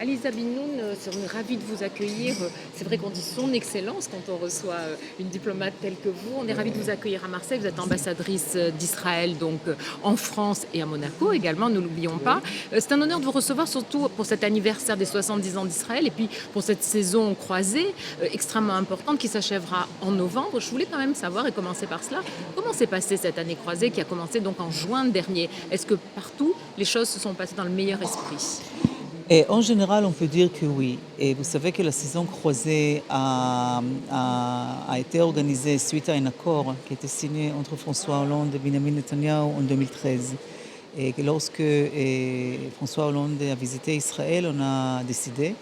Alisa Binoun, on est ravis de vous accueillir. C'est vrai qu'on dit son excellence quand on reçoit une diplomate telle que vous. On est ravis de vous accueillir à Marseille. Vous êtes ambassadrice d'Israël donc en France et à Monaco également, ne l'oublions pas. C'est un honneur de vous recevoir, surtout pour cet anniversaire des 70 ans d'Israël et puis pour cette saison croisée extrêmement importante qui s'achèvera en novembre. Je voulais quand même savoir, et commencer par cela, comment s'est passée cette année croisée qui a commencé donc en juin dernier? Est-ce que partout les choses se sont passées dans le meilleur esprit? Et en général, on peut dire que oui. Et vous savez que la saison croisée a été organisée suite à un accord qui a été signé entre François Hollande et Benjamin Netanyahu en 2013. Et que lorsque François Hollande a visité Israël, on a décidé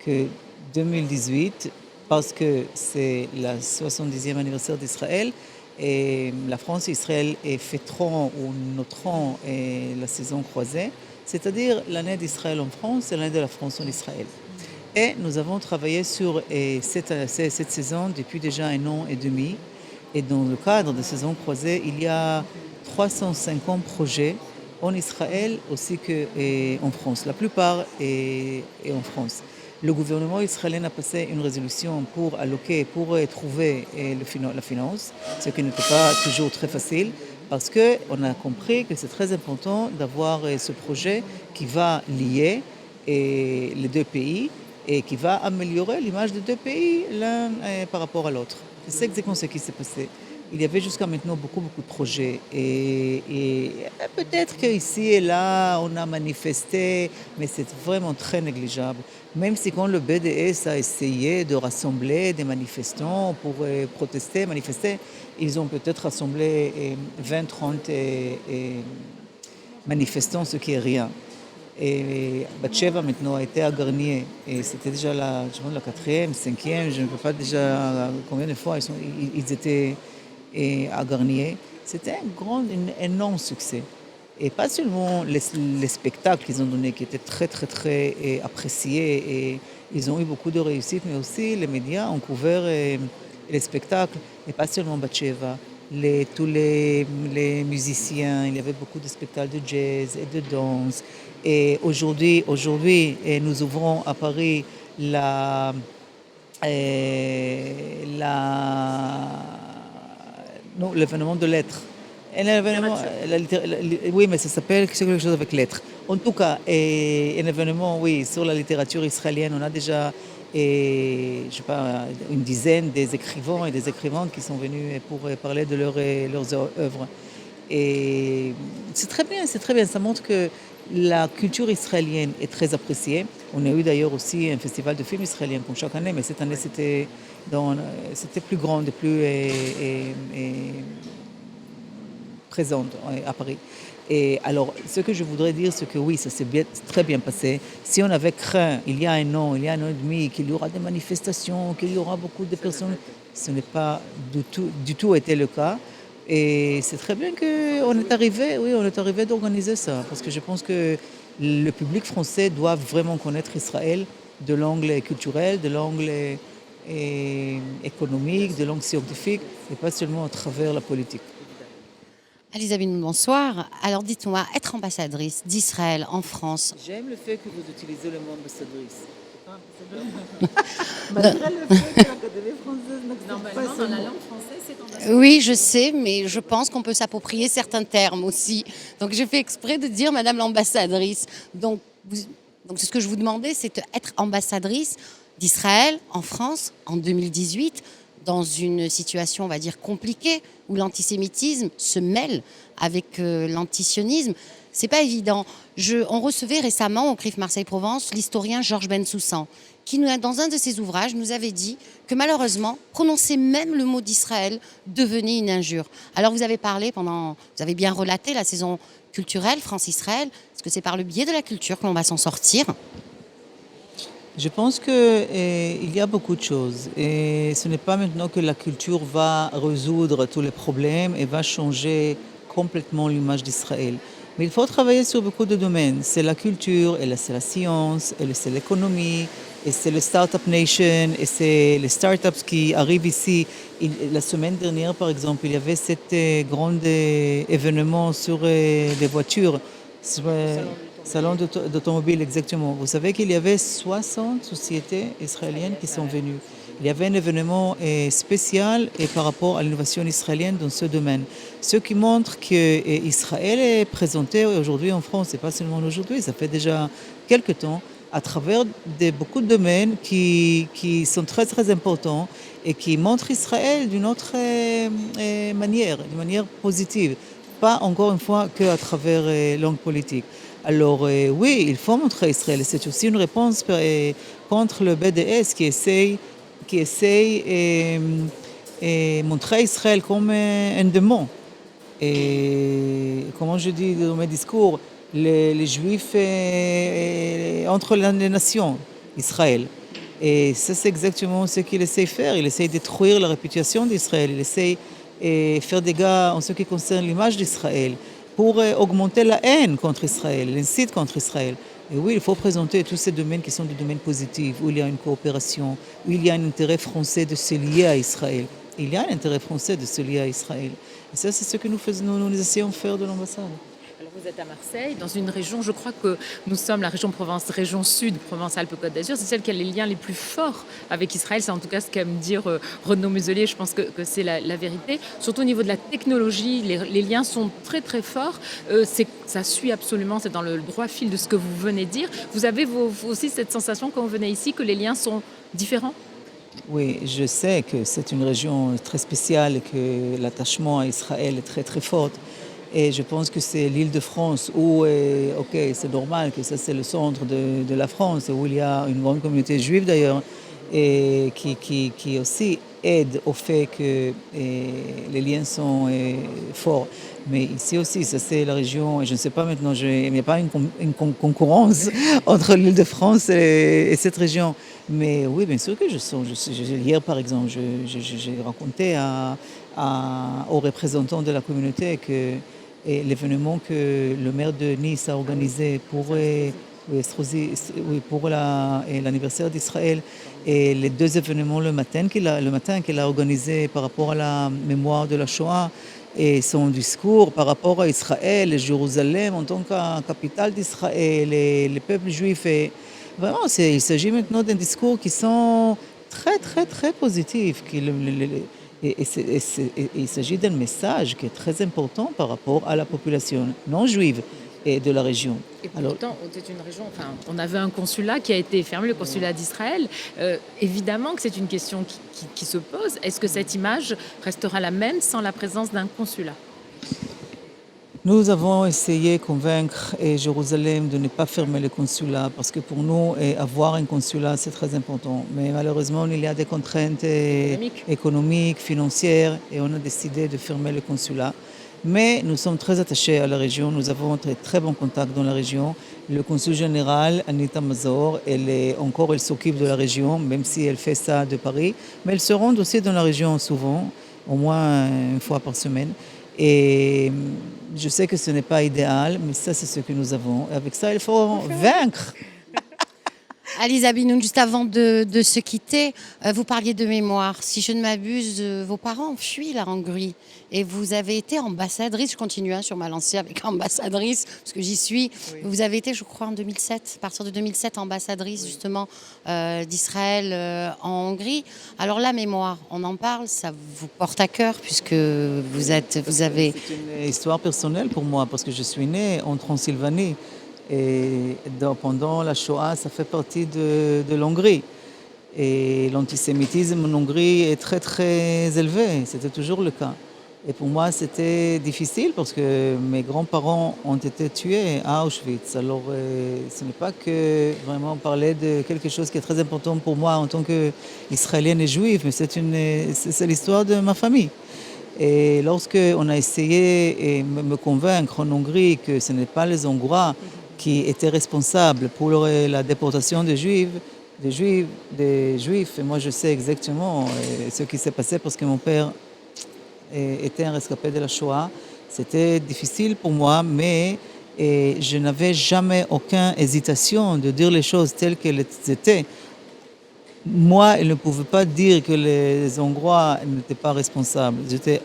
que 2018, parce que c'est le 70e anniversaire d'Israël, et la France et Israël fêteront ou noteront la saison croisée, c'est-à-dire l'année d'Israël en France et l'année de la France en Israël. Et nous avons travaillé sur cette saison depuis déjà 1 an et demi. Et dans le cadre de saison croisée, il y a 350 projets en Israël aussi qu'en France. La plupart est en France. Le gouvernement israélien a passé une résolution pour alloquer, pour trouver la finance, ce qui n'était pas toujours très facile, parce qu'on a compris que c'est très important d'avoir ce projet qui va lier les deux pays et qui va améliorer l'image des deux pays l'un par rapport à l'autre. C'est exactement ce qui s'est passé. Il y avait jusqu'à maintenant beaucoup de projets et peut-être qu'ici et là on a manifesté, mais c'est vraiment très négligeable. Même si quand le BDS a essayé de rassembler des manifestants pour manifester, ils ont peut-être rassemblé 20-30 manifestants, ce qui est rien. Et Batsheva maintenant a été à Garnier, et c'était déjà la 4e, 5e, je ne peux pas déjà combien de fois ils étaient à Garnier. C'était un énorme succès. Et pas seulement les spectacles qu'ils ont donnés, qui étaient très très très appréciés, et ils ont eu beaucoup de réussite, mais aussi les médias ont couvert les spectacles, et pas seulement Batsheva. Tous les musiciens, il y avait beaucoup de spectacles de jazz et de danse. Et aujourd'hui, nous ouvrons à Paris l'événement de lettres. Oui, mais ça s'appelle quelque chose avec lettres. En tout cas, un événement, oui, sur la littérature israélienne. On a déjà, je sais pas, une dizaine des écrivains et des écrivaines qui sont venus pour parler de leurs œuvres. Et c'est très bien. Ça montre que la culture israélienne est très appréciée. On a eu d'ailleurs aussi un festival de films israéliens comme chaque année, mais cette année c'était plus grand et plus présente à Paris. Et alors, ce que je voudrais dire, c'est que oui, ça s'est très bien passé. Si on avait craint, il y a 1 an, il y a 1 an et demi, qu'il y aura des manifestations, qu'il y aura beaucoup de personnes, ce n'est pas du tout été le cas. Et c'est très bien qu'on est arrivé d'organiser ça, parce que je pense que le public français doit vraiment connaître Israël de l'angle culturel, de l'angle économique, de l'angle scientifique, et pas seulement à travers la politique. Alisa Binoun, bonsoir. Alors dites-moi, être ambassadrice d'Israël en France... J'aime le fait que vous utilisez le mot ambassadrice. Malgré le fait que l'Académie française n'accepte pas ce mot. La langue française, c'est ambassadrice. Oui, je sais, mais je pense qu'on peut s'approprier certains termes aussi. Donc j'ai fait exprès de dire Madame l'ambassadrice. Donc c'est ce que je vous demandais, c'est être ambassadrice d'Israël en France en 2018, dans une situation, on va dire, compliquée, où l'antisémitisme se mêle avec l'antisionisme. C'est pas évident. On recevait récemment au CRIF Marseille-Provence l'historien Georges Bensoussan, qui, dans un de ses ouvrages, nous avait dit que malheureusement, prononcer même le mot d'Israël devenait une injure. Alors vous avez vous avez bien relaté la saison culturelle France-Israël. Est-ce que c'est par le biais de la culture que l'on va s'en sortir ? Je pense qu'il y a beaucoup de choses. Et ce n'est pas maintenant que la culture va résoudre tous les problèmes et va changer complètement l'image d'Israël. Mais il faut travailler sur beaucoup de domaines. C'est la culture, et c'est la science, et c'est l'économie, et c'est le Startup Nation, et c'est les startups qui arrivent ici. La semaine dernière, par exemple, il y avait cet grand événement sur les voitures. Salon d'automobile, exactement. Vous savez qu'il y avait 60 sociétés israéliennes qui sont venues. Il y avait un événement spécial et par rapport à l'innovation israélienne dans ce domaine. Ce qui montre qu'Israël est présenté aujourd'hui en France, et pas seulement aujourd'hui, ça fait déjà quelques temps, à travers beaucoup de domaines qui sont très très importants et qui montrent Israël d'une autre manière, d'une manière positive. Pas encore une fois qu'à travers l'angle politique. Alors oui, il faut montrer Israël. C'est aussi une réponse contre le BDS qui essaye montrer Israël comme un démon. Et comment je dis dans mes discours, les Juifs entre les nations, Israël. Et ça, c'est exactement ce qu'il essaie de faire. Il essaie de détruire la réputation d'Israël. Il essaie de faire des dégâts en ce qui concerne l'image d'Israël pour augmenter la haine contre Israël, l'incite contre Israël. Et oui, il faut présenter tous ces domaines qui sont des domaines positifs, où il y a une coopération, où il y a un intérêt français de se lier à Israël. Il y a un intérêt français de se lier à Israël. Et ça, c'est ce que nous essayons de faire de l'ambassade. Alors vous êtes à Marseille, dans une région, je crois que nous sommes la région Provence, région sud, Provence-Alpes-Côte d'Azur, c'est celle qui a les liens les plus forts avec Israël. C'est en tout cas ce qu'aime dire Renaud Muselier, je pense que c'est la vérité. Surtout au niveau de la technologie, les liens sont très très forts. Ça suit absolument, c'est dans le droit fil de ce que vous venez de dire. Vous avez aussi cette sensation quand vous venez ici que les liens sont différents ? Oui, je sais que c'est une région très spéciale et que l'attachement à Israël est très très fort. Et je pense que c'est l'Île-de-France où, ok, c'est normal que ça c'est le centre de la France, où il y a une grande communauté juive d'ailleurs, et qui aussi aide au fait que les liens sont forts. Mais ici aussi, ça c'est la région, et je ne sais pas maintenant, il n'y a pas une concurrence entre l'Île-de-France et cette région. Mais oui, bien sûr que je sens. Hier, par exemple, j'ai raconté aux représentants de la communauté que l'événement que le maire de Nice a organisé pour l'anniversaire d'Israël et les deux événements le matin qu'il a organisé par rapport à la mémoire de la Shoah et son discours par rapport à Israël et Jérusalem en tant que capitale d'Israël et les peuples juifs. Et vraiment, il s'agit maintenant d'un discours qui sont très, très, très positifs. Il s'agit d'un message qui est très important par rapport à la population non juive et de la région. Et pourtant, c'est une région, on avait un consulat qui a été fermé, le consulat d'Israël. Évidemment que c'est une question qui se pose. Est-ce que cette image restera la même sans la présence d'un consulat ? Nous avons essayé de convaincre Jérusalem de ne pas fermer le consulat parce que pour nous, avoir un consulat, c'est très important. Mais malheureusement, il y a des contraintes économiques, financières et on a décidé de fermer le consulat. Mais nous sommes très attachés à la région, nous avons très, très bons contacts dans la région. Le consul général, Anita Mazor, elle s'occupe de la région, même si elle fait ça de Paris. Mais elle se rend aussi dans la région souvent, au moins une fois par semaine. Et je sais que ce n'est pas idéal, mais ça, c'est ce que nous avons. Et avec ça, il faut vaincre. Aliza Binoun, juste avant de se quitter, vous parliez de mémoire. Si je ne m'abuse, vos parents ont fui la Hongrie et vous avez été ambassadrice. Je continue sur ma lancée avec ambassadrice, parce que j'y suis. Oui. Vous avez été, je crois, en 2007, à partir de 2007, ambassadrice justement d'Israël en Hongrie. Alors la mémoire, on en parle, ça vous porte à cœur puisque vous avez... C'est une histoire personnelle pour moi parce que je suis née en Transylvanie. Et pendant la Shoah, ça fait partie de l'Hongrie. Et l'antisémitisme en Hongrie est très très élevé, c'était toujours le cas. Et pour moi, c'était difficile parce que mes grands-parents ont été tués à Auschwitz. Alors, ce n'est pas que vraiment parler de quelque chose qui est très important pour moi en tant qu'Israélienne et Juive, mais c'est l'histoire de ma famille. Et lorsqu'on a essayé de me convaincre en Hongrie que ce n'est pas les Hongrois qui étaient responsables pour la déportation des Juifs, et moi je sais exactement ce qui s'est passé parce que mon père était un rescapé de la Shoah. C'était difficile pour moi, mais je n'avais jamais aucune hésitation de dire les choses telles qu'elles étaient. Moi, il ne pouvait pas dire que les Hongrois n'étaient pas responsables. J'étais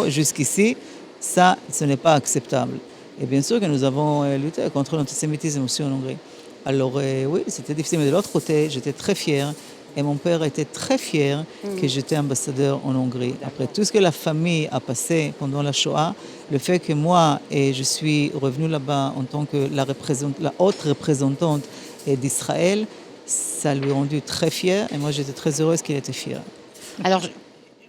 jusqu'ici, ça, ce n'est pas acceptable. Et bien sûr que nous avons lutté contre l'antisémitisme aussi en Hongrie. Alors oui, c'était difficile, mais de l'autre côté, j'étais très fière. Et mon père était très fier que j'étais ambassadeur en Hongrie. Après tout ce que la famille a passé pendant la Shoah, le fait que moi, je suis revenue là-bas en tant que la haute représentante d'Israël, ça lui a rendu très fier. Et moi, j'étais très heureuse qu'il était fier. Alors,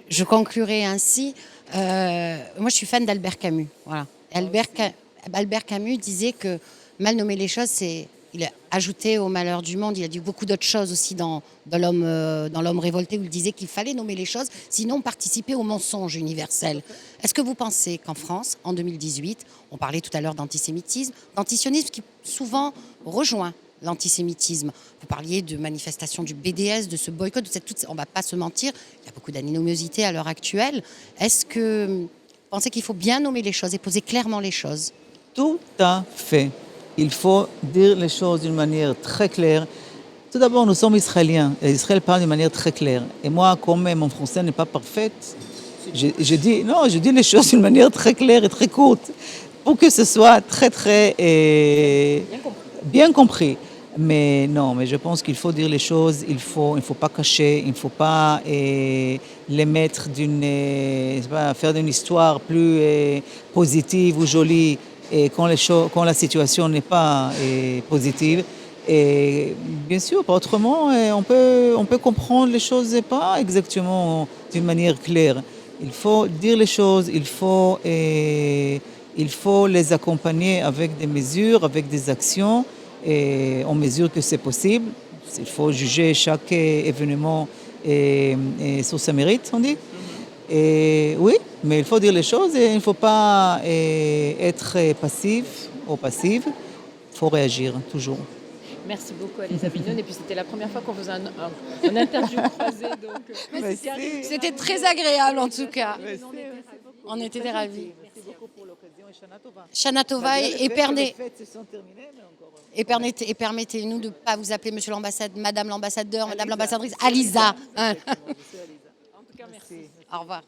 je conclurai ainsi. Moi, je suis fan d'Albert Camus. Voilà. Albert Camus disait que mal nommer les choses, il a ajouté au malheur du monde. Il a dit beaucoup d'autres choses aussi dans l'homme révolté, où il disait qu'il fallait nommer les choses, sinon participer au mensonge universel. Est-ce que vous pensez qu'en France, en 2018, on parlait tout à l'heure d'antisémitisme qui souvent rejoint l'antisémitisme. Vous parliez de manifestations du BDS, de ce boycott, on ne va pas se mentir, il y a beaucoup d'animosité à l'heure actuelle. Est-ce que vous pensez qu'il faut bien nommer les choses et poser clairement les choses? Tout à fait. Il faut dire les choses d'une manière très claire. Tout d'abord, nous sommes israéliens et Israël parle d'une manière très claire. Et moi, comme mon français n'est pas parfait, je dis les choses d'une manière très claire et très courte pour que ce soit très bien compris. Mais non, mais je pense qu'il faut dire les choses, il faut pas cacher, il ne faut pas les mettre faire d'une histoire plus positive ou jolie et quand la situation n'est pas positive. Et bien sûr, pas autrement, on peut comprendre les choses et pas exactement d'une manière claire. Il faut dire les choses, il faut les accompagner avec des mesures, avec des actions, et on mesure que c'est possible. Il faut juger chaque événement sur sa mérite, on dit. Et oui, mais il faut dire les choses et il ne faut pas être passif ou passive. Il faut réagir toujours. Merci beaucoup, Elisa Mignone. Et puis, c'était la première fois qu'on faisait un interview croisé. Donc, c'était très agréable, en tout cas. On était ravis. Merci beaucoup pour l'occasion et Shana Tova. Shana Tova Les fêtes se sont terminées, mais encore... Et permettez-nous de ne pas vous appeler Monsieur l'ambassadeur, Madame l'ambassadeur, Madame l'ambassadrice, Alisa. En tout cas, merci. Au revoir.